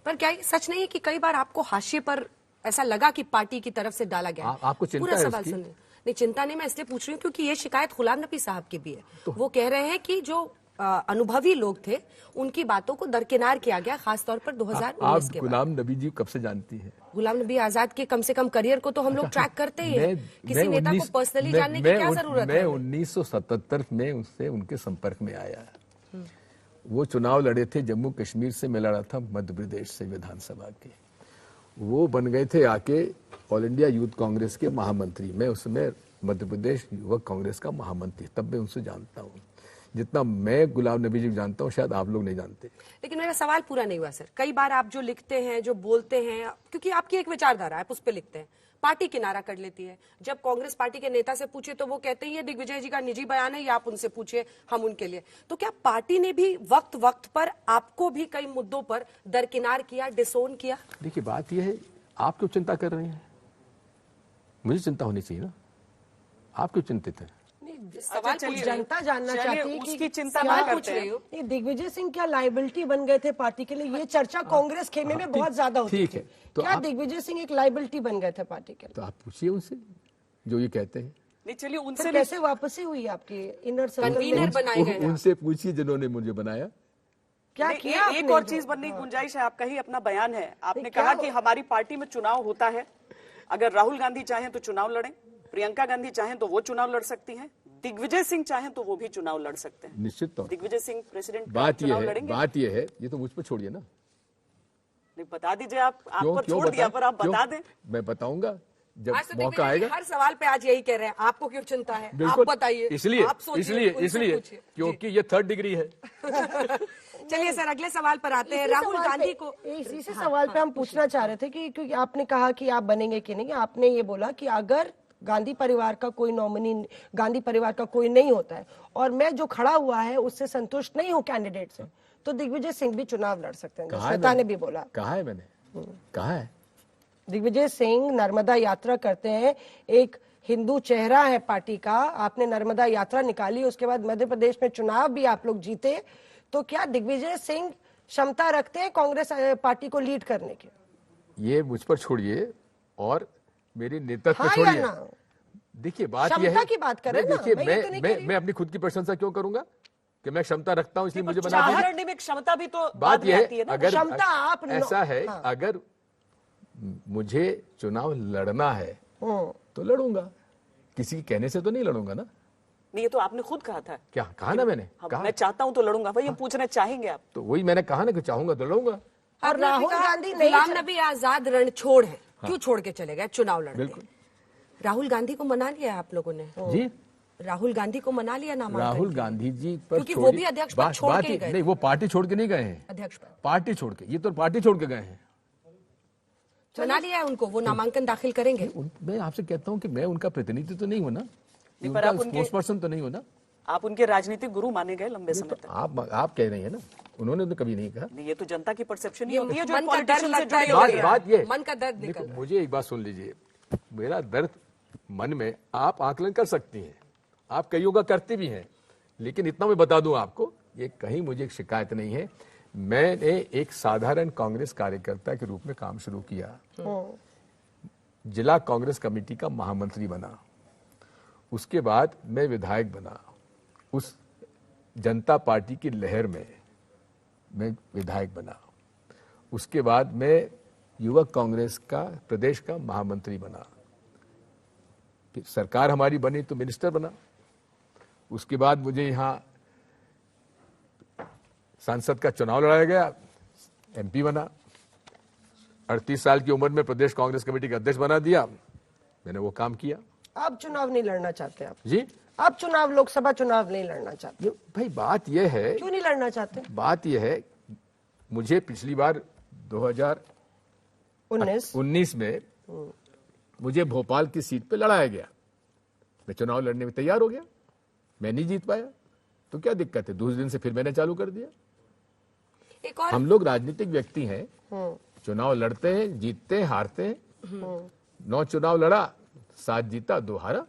पर क्या ये सच नहीं है कि कई बार आपको हाशिए पर ऐसा लगा कि पार्टी की तरफ से डाला गया? आपको चिंता पूरा है सवाल इसकी? सुनिए। नहीं, चिंता नहीं, मैं इसलिए पूछ रही हूँ क्योंकि ये शिकायत गुलाम नबी साहब की भी है। वो कह रहे हैं कि जो अनुभवी लोग थे उनकी बातों को दरकिनार किया गया, खासतौर पर 2019 के बाद। गुलाम नबी जी कब से जानती है? गुलाम नबी आजाद के कम से कम करियर को तो हम लोग ट्रैक करते ही हैं। किसी नेता को पर्सनली जानने की क्या जरूरत है? मैं 1977 में उससे उनके संपर्क में आया। वो चुनाव लड़े थे जम्मू कश्मीर से, मैं लड़ा था मध्य प्रदेश से विधानसभा के। वो बन गए थे आके ऑल इंडिया यूथ कांग्रेस के महामंत्री। मैं उसमें मध्य प्रदेश युवक कांग्रेस का महामंत्री, तब मैं उनसे जानता हूँ। जितना मैं गुलाम नबी जी को जानता हूँ शायद आप लोग नहीं जानते। लेकिन मेरा सवाल पूरा नहीं हुआ सर। कई बार आप जो लिखते हैं, जो बोलते हैं, क्योंकि आपकी एक विचारधारा है, आप उस पर लिखते हैं, पार्टी किनारा कर लेती है। जब कांग्रेस पार्टी के नेता से पूछे तो वो कहते हैं ये दिग्विजय जी का निजी बयान है, या आप उनसे पूछे, हम उनके लिए। तो क्या पार्टी ने भी वक्त वक्त पर आपको भी कई मुद्दों पर दरकिनार किया, डिसोन किया? देखिए, बात यह है, आप क्यों चिंता कर रहे हैं? मुझे चिंता होनी चाहिए ना, आप क्यों चिंतित हैं? सवाल चलिए, जनता जानना चाहती है उसकी कि चिंता क्या ना पूछ करते रही हैं। हूँ। नहीं, दिग्विजय सिंह क्या लाइबिलिटी बन गए थे पार्टी के लिए? ये चर्चा कांग्रेस खेमे में बहुत ज्यादा होती ठीक थी। है, तो क्या दिग्विजय सिंह एक लाइबिलिटी बन गए थे पार्टी के लिए? तो आप पूछिए उनसे जो ये कहते हैं। नहीं, चलिए उनसे फिर भी कैसे वापसी हुई आपकी इनर सर्कल कन्वीनर में? बनाए गए हैं। उनसे पूछिए जिन्होंने मुझे बनाया। क्या नहीं, किया एक आपने और जो? चीज बनने की गुंजाइश है। आपका ही अपना बयान है, आपने नहीं, कहा क्या कि हमारी पार्टी में चुनाव होता है, अगर राहुल गांधी चाहें तो चुनाव लड़ें, प्रियंका गांधी चाहें तो वो चुनाव लड़ सकती हैं, दिग्विजय सिंह चाहें तो वो भी चुनाव लड़ सकते हैं। निश्चित तौर दिग्विजय सिंह प्रेसिडेंट बात चुनाव ये है, लड़ेंगे? बात ये है, ये तो मुझ पर छोड़िए ना। नहीं, बता दीजिए। आप पर छोड़ दिया, पर आप क्यों? बता दें। मैं बताऊंगा जब आज तो मौका दिग्विजय जी आएगा। हर सवाल पे आज यही कह रहे हैं, आपको क्यों चिंता है? आप बिल्कुल, बताइए। इसलिए आप सोचिए, इसलिए उनसे इसलिए पूछिए। क्योंकि ये 3rd डिग्री है। चलिए सर, अगले सवाल पर आते हैं। इसी राहुल सवाल गांधी पे- को इसी से सवाल पे हम पूछना चाह रहे थे कि क्योंकि आपने कहा कि आप बनेंगे कि नहीं। आपने ये बोला कि अगर गांधी परिवार का कोई नॉमिनी, गांधी परिवार का कोई नहीं होता है और मैं जो खड़ा हुआ है उससे संतुष्ट नहीं हूँ कैंडिडेट से, तो दिग्विजय सिंह भी चुनाव लड़ सकते हैं। कहा है श्वेता ने मैंने? भी बोला। कहा है मैंने, कहा है। दिग्विजय सिंह नर्मदा यात्रा करते हैं, एक हिंदू चेहरा है पार्टी का। आपने नर्मदा यात्रा निकाली, उसके बाद मध्य प्रदेश में चुनाव भी आप लोग जीते। तो क्या दिग्विजय सिंह क्षमता रखते हैं कांग्रेस पार्टी को लीड करने की? ये मुझ पर छोड़िए और मेरी नेतृत्व हाँ छोड़िए। या ना? देखिए, बात ये क्षमता है, की बात करें ना, देखिए, मैं ये तो नहीं कह रही मैं अपनी खुद की प्रशंसा क्यों करूंगा कि मैं क्षमता रखता हूं इसलिए मुझे बना चाहत दीजिए। लड़ने में क्षमता भी तो बात बाद में यह आती है है, ना। अगर क्षमता आप ऐसा है, हाँ। अगर मुझे चुनाव लड़ना है तो लड़ूंगा, किसी के कहने से तो नहीं लड़ूंगा ना। नहीं, ये तो आपने खुद कहा था। क्या कहा ना मैंने? हाँ, कहा मैं चाहता हूं तो लड़ूंगा। भाई, ये पूछना चाहेंगे आप? तो वही मैंने कहा ना कि चाहूंगा तो लड़ूंगा। और राहुल गांधी नहीं गुलाम नबी आजाद रणछोड़ है, क्यों छोड़ के चले गए चुनाव लड़ने? राहुल गांधी को मना लिया आप लोगों ने? जी, राहुल गांधी को मना लिया नामांकन? राहुल गांधी जी पर क्योंकि वो भी अध्यक्ष पद छोड़ के ही गए। नहीं, वो पार्टी छोड़ के नहीं गए हैं। अध्यक्ष पद पार्टी छोड़ के, ये तो पार्टी छोड़ के गए हैं। मना लिया है उनको, वो नामांकन दाखिल करेंगे? मैं आपसे कहता हूं कि मैं उनका प्रतिनिधि तो नहीं हूं ना, पर उनका आप उनके- स्पोक्सपर्सन तो नहीं हूं ना। आप उनके राजनीतिक गुरु माने गए लंबे समय तक। आप कह रही हैं ना, उन्होंने तो कभी नहीं कहा। नहीं, ये तो जनता की परसेप्शन ही होती है जो मन का डर पॉलिटिशियन से लगता है, जुड़ी होती है। बात ये, मन का दर्द निकल देखो, रहा है। मुझे एक बात सुन लीजिए, मेरा दर्द मन में आप आकलन कर सकती हैं, आप कईयों का करती भी हैं, लेकिन इतना मैं बता दूं आपको, ये कहीं मुझे एक शिकायत नहीं है। मैंने एक साधारण कांग्रेस कार्यकर्ता के रूप में काम शुरू किया, जिला कांग्रेस कमेटी का महामंत्री बना, उसके बाद मैं विधायक बना, उस जनता पार्टी की लहर में मैं विधायक बना, उसके बाद मैं युवक कांग्रेस का प्रदेश का महामंत्री बना, फिर सरकार हमारी बनी तो मिनिस्टर बना, उसके बाद मुझे यहाँ सांसद का चुनाव लड़ाया गया, एमपी बना, 38 साल की उम्र में प्रदेश कांग्रेस कमेटी का अध्यक्ष बना दिया, मैंने वो काम किया। आप चुनाव नहीं लड़ना चाहते? आप जी, आप चुनाव, लोकसभा चुनाव नहीं लड़ना चाहते? भाई बात यह है, क्यों नहीं लड़ना चाहते? बात यह है, मुझे पिछली बार 2019 में मुझे भोपाल की सीट पे लड़ाया गया, मैं चुनाव लड़ने में तैयार हो गया, मैं नहीं जीत पाया, तो क्या दिक्कत है? दूसरे दिन से फिर मैंने चालू कर दिया। एक और हम लोग राजनीतिक व्यक्ति हैं, चुनाव लड़ते हैं, जीतते हैं, हारते हैं। 9 चुनाव लड़ा, 7 जीता, 2 हारा।